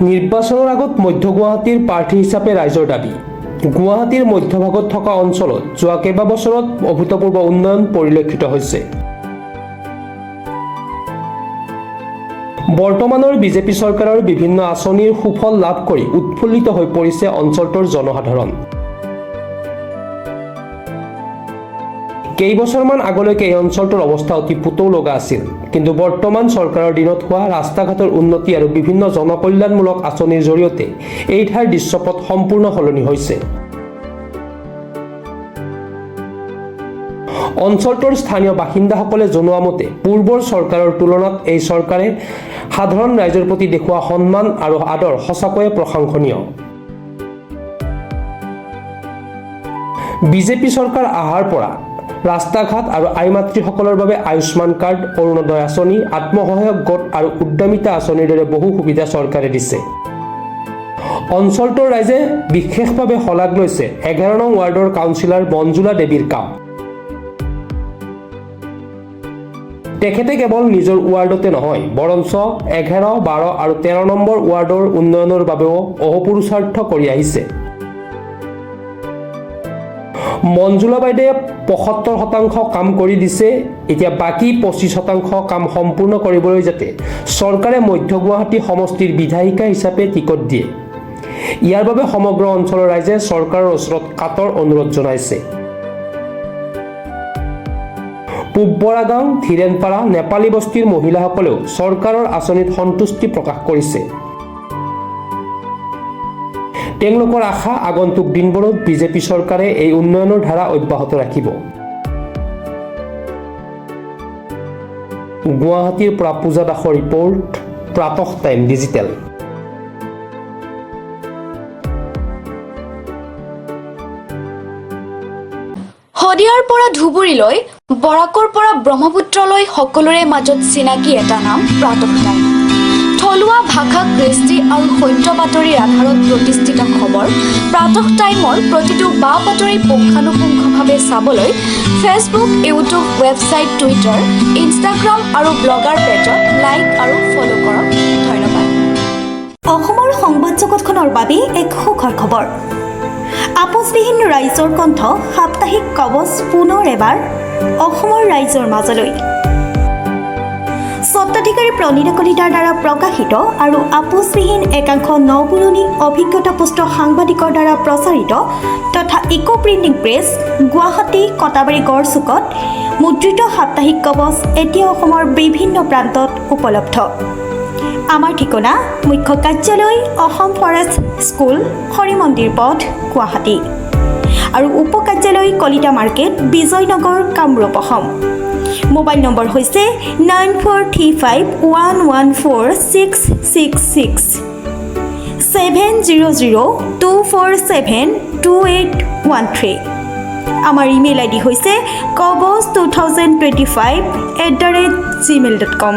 নিৰ্বাচনৰ আগত মধ্য গুৱাহাটীৰ প্ৰাৰ্থী হিচাপে ৰাইজৰ দাবী। গুৱাহাটীৰ মধ্যভাগত থকা অঞ্চলত যোৱা কেইবাবছৰত অভূতপূৰ্ব উন্নয়ন পৰিলক্ষিত হৈছে। বৰ্তমানৰ বিজেপি চৰকাৰৰ বিভিন্ন আঁচনিৰ সুফল লাভ কৰি উৎফুল্লিত হৈ পৰিছে অঞ্চলটোৰ জনসাধাৰণ। কেইবছৰমান আগলৈকে এই অঞ্চলটোৰ অৱস্থা অতি পুতৌ লগা আছিল, কিন্তু বৰ্তমান চৰকাৰৰ দিনত হোৱা ৰাস্তা ঘাটৰ উন্নতি আৰু বিভিন্ন জনকল্যাণমূলক আঁচনিৰ জৰিয়তে এই ঠাইৰ দৃশ্যপট সম্পূৰ্ণ সলনি হৈছে। অঞ্চলটোৰ স্থানীয় বাসিন্দাসকলে জনোৱা মতে পূৰ্বৰ চৰকাৰৰ তুলনাত এই চৰকাৰে সাধাৰণ ৰাইজৰ প্ৰতি দেখুওৱা সন্মান আৰু আদৰ সঁচাকৈয়ে প্ৰশংসনীয়। বিজেপি চৰকাৰ অহাৰ পৰা ৰাস্তা ঘাট আৰু আই মাতৃসকলৰ বাবে আয়ুষ্মান কাৰ্ড, অৰুণোদয় আঁচনি, আত্মসহায়ক গোট আৰু উদ্যমিতা আঁচনিৰ দৰে বহু সুবিধা চৰকাৰে দিছে। অঞ্চলটোৰ ৰাইজে বিশেষভাৱে শলাগ লৈছে 11 নং ৱাৰ্ডৰ কাউন্সিলৰ মঞ্জুলা দেৱীৰ কাম। তেখেতে কেৱল নিজৰ ৱাৰ্ডতে নহয়, বৰঞ্চ 11, 12 আৰু 13 নম্বৰ ৱাৰ্ডৰ উন্নয়নৰ বাবেও অহোপুৰুষাৰ্থ কৰি আহিছে। মঞ্জুলা বাইদেৱে 75% কাম কৰি দিছে। এতিয়া বাকী 25% কাম সম্পূৰ্ণ কৰিবলৈ যাতে চৰকাৰে মধ্য গুৱাহাটী সমষ্টিৰ বিধায়িকা হিচাপে টিকট দিয়ে, ইয়াৰ বাবে সমগ্ৰ অঞ্চলৰ ৰাইজে চৰকাৰৰ ওচৰত কাতৰ অনুৰোধ জনাইছে। পূব বৰাগাঁও, ধীৰেনপাৰা, নেপালী বস্তিৰ মহিলাসকলেও চৰকাৰৰ আঁচনিত সন্তুষ্টি প্ৰকাশ কৰিছে। তেওঁলোকৰ আশা, আগন্তুক দিনবোৰত বিজেপি চৰকাৰে এই উন্নয়নৰ ধাৰা অব্যাহত ৰাখিব। গুৱাহাটীৰ পৰা পূজা দাসৰ ৰিপৰ্ট, প্ৰাতঃ টাইম ডিজিটেল। শদিয়াৰ পৰা ধুবুৰীলৈ, বৰাকৰ পৰা ব্ৰহ্মপুত্ৰলৈ সকলোৰে মাজত চিনাকি এটা নাম প্ৰাতঃ টাইম। থলুৱা ভাষা, কৃষ্টি আৰু সত্য বাতৰিৰ আধাৰত প্ৰতিষ্ঠিত খবৰ প্ৰাতঃ টাইমৰ প্ৰতিটো বা বাতৰি পুংখানুপুংখভাৱে চাবলৈ Facebook, YouTube, website, Twitter, Instagram আৰু ব্লগাৰ পেজত লাইক আৰু ফ'ল' কৰক। ধন্যবাদ। অসমৰ সংবাদ জগতখনৰ বাবে এক সুখৰ খবৰ। আপোচবিহীন ৰাইজৰ কণ্ঠ সাপ্তাহিক কবচ পুনৰ এবাৰ অসমৰ ৰাইজৰ মাজলৈ। স্বত্বাধিকাৰী প্ৰণীতা কলিতাৰ দ্বাৰা প্ৰকাশিত আৰু আপোচবিহীন একাংশ নপুৰণি অভিজ্ঞতাপুষ্ট সাংবাদিকৰ দ্বাৰা প্ৰচাৰিত তথা eco printing press, Guwahati, Katabari গড়চুকত মুদ্ৰিত সাপ্তাহিক কবচ এতিয়া অসমৰ বিভিন্ন প্ৰান্তত উপলব্ধ। আমাৰ ঠিকনা মুখ্য কাৰ্যালয়, অসম ফৰেষ্ট স্কুল, হৰি মন্দিৰ পথ, গুৱাহাটী আৰু উপ কাৰ্যালয় Kalita market, Bijoynagar, Kamrup, Assam. Mobile number হৈছে 9435114666 70024728113। আমাৰ ইমেইল আইডি হৈছে kobos2025@gmail.com।